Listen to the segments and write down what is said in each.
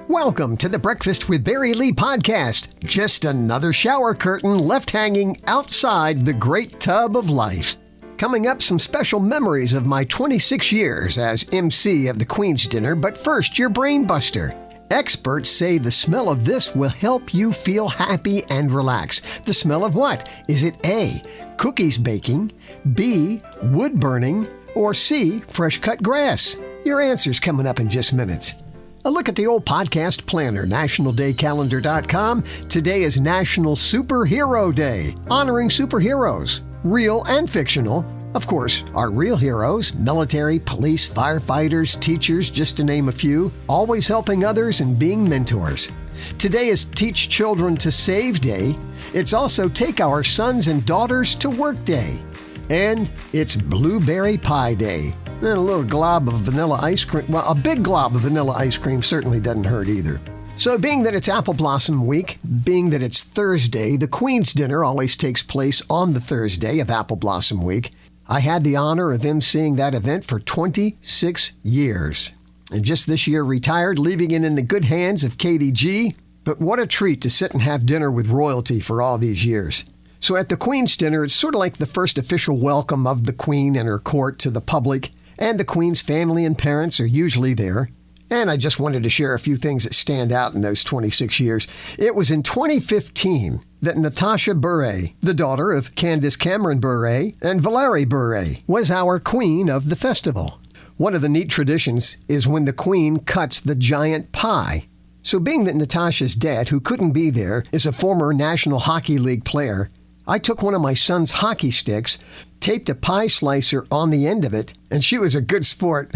Welcome to the Breakfast with Barry Lee podcast. Just another shower curtain left hanging outside the great tub of life. Coming up, some special memories of my 26 years as MC of the Queen's Dinner, but first, your brain buster. Experts say the smell of this will help you feel happy and relax. The smell of what? Is it A, cookies baking, B, wood burning, or C, fresh cut grass? Your answer's coming up in just minutes. A look at the old podcast planner, nationaldaycalendar.com. Today is National Superhero Day, honoring superheroes, real and fictional. Of course, our real heroes, military, police, firefighters, teachers, just to name a few, always helping others and being mentors. Today is Teach Children to Save Day. It's also Take Our Sons and Daughters to Work Day. And it's Blueberry Pie Day. And a little glob of vanilla ice cream. Well, a big glob of vanilla ice cream certainly doesn't hurt either. So being that it's Apple Blossom Week, being that it's Thursday, the Queen's Dinner always takes place on the Thursday of Apple Blossom Week. I had the honor of emceeing that event for 26 years. And just this year retired, leaving it in the good hands of Katie G. But what a treat to sit and have dinner with royalty for all these years. So at the Queen's Dinner, it's sort of like the first official welcome of the Queen and her court to the public. And the Queen's family and parents are usually there. And I just wanted to share a few things that stand out in those 26 years. It was in 2015 that Natasha Beret, the daughter of Candace Beret and Valerie Beret, was our queen of the festival. One of the neat traditions is when the queen cuts the giant pie. So being that Natasha's dad, who couldn't be there, is a former National Hockey League player, I took one of my son's hockey sticks, taped a pie slicer on the end of it, and she was a good sport.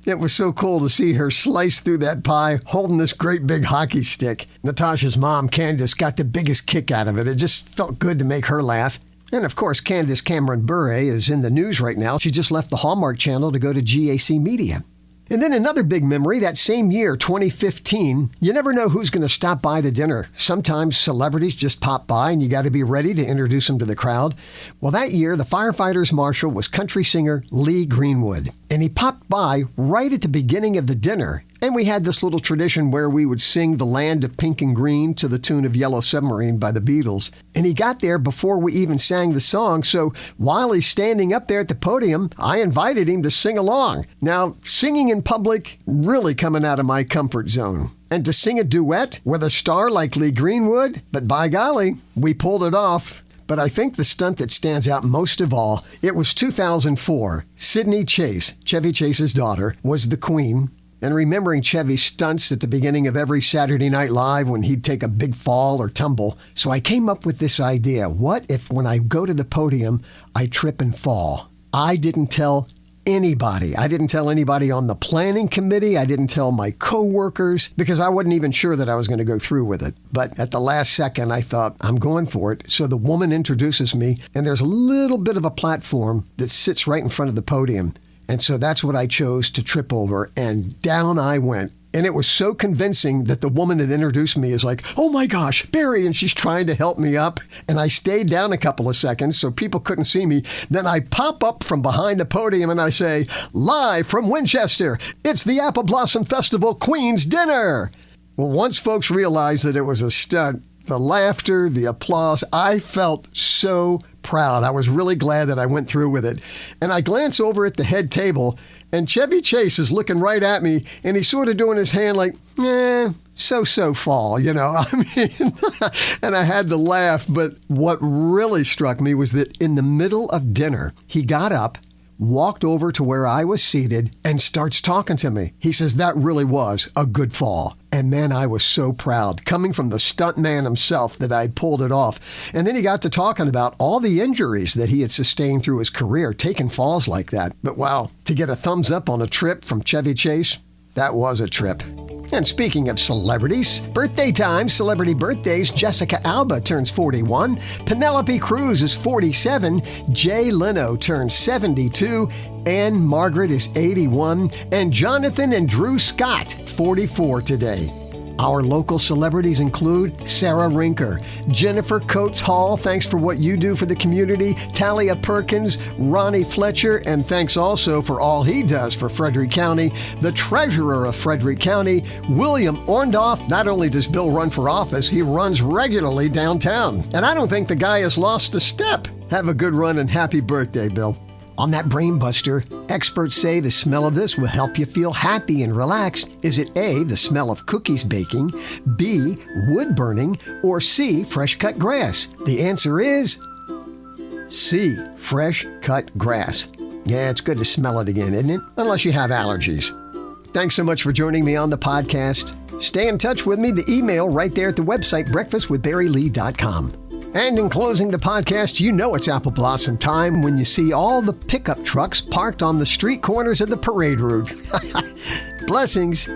It was so cool to see her slice through that pie holding this great big hockey stick. Natasha's mom, Candace, got the biggest kick out of it. It just felt good to make her laugh. And of course, Candace Beret is in the news right now. She just left the Hallmark Channel to go to GAC Media. And then another big memory, that same year, 2015, you never know who's going to stop by the dinner. Sometimes celebrities just pop by and you got to be ready to introduce them to the crowd. Well, that year, the firefighters marshal was country singer Lee Greenwood. And he popped by right at the beginning of the dinner. And we had this little tradition where we would sing The Land of Pink and Green to the tune of Yellow Submarine by the Beatles. And he got there before we even sang the song. So while he's standing up there at the podium, I invited him to sing along. Now, singing in public, really coming out of my comfort zone. And to sing a duet with a star like Lee Greenwood, but by golly, we pulled it off. But I think the stunt that stands out most of all, it was 2004. Sydney Chase, Chevy Chase's daughter, was the queen. And remembering Chevy's stunts at the beginning of every Saturday Night Live when he'd take a big fall or tumble. So I came up with this idea. What if when I go to the podium, I trip and fall? I didn't tell anybody. I didn't tell anybody on the planning committee. I didn't tell my coworkers because I wasn't even sure that I was going to go through with it. But at the last second, I thought, I'm going for it. So the woman introduces me, and there's a little bit of a platform that sits right in front of the podium. And so that's what I chose to trip over, and down I went. And it was so convincing that the woman that introduced me is like, oh my gosh, Barry, and she's trying to help me up. And I stayed down a couple of seconds so people couldn't see me. Then I pop up from behind the podium and I say, live from Winchester, it's the Apple Blossom Festival Queen's Dinner. Well, once folks realized that it was a stunt, the laughter, the applause, I felt so proud. I was really glad that I went through with it. And I glance over at the head table, and Chevy Chase is looking right at me, and he's sort of doing his hand like, so fall, you know. I mean, and I had to laugh. But what really struck me was that in the middle of dinner, he got up, walked over to where I was seated, and starts talking to me. He says, that really was a good fall. And man, I was so proud, coming from the stunt man himself, that I'd pulled it off. And then he got to talking about all the injuries that he had sustained through his career, taking falls like that. But wow, to get a thumbs up on a trip from Chevy Chase, that was a trip. And speaking of celebrities, birthday time, celebrity birthdays, Jessica Alba turns 41, Penelope Cruz is 47, Jay Leno turns 72, Anne Margaret is 81, and Jonathan and Drew Scott, 44 today. Our local celebrities include Sarah Rinker, Jennifer Coates Hall, thanks for what you do for the community, Talia Perkins, Ronnie Fletcher, and thanks also for all he does for Frederick County, the treasurer of Frederick County, William Orndorff. Not only does Bill run for office, he runs regularly downtown. And I don't think the guy has lost a step. Have a good run and happy birthday, Bill. On that Brain Buster, experts say the smell of this will help you feel happy and relaxed. Is it A, the smell of cookies baking, B, wood burning, or C, fresh cut grass? The answer is C, fresh cut grass. Yeah, it's good to smell it again, isn't it? Unless you have allergies. Thanks so much for joining me on the podcast. Stay in touch with me, the email right there at the website, breakfastwithbarrylee.com. And in closing the podcast, you know it's apple blossom time when you see all the pickup trucks parked on the street corners of the parade route. Blessings.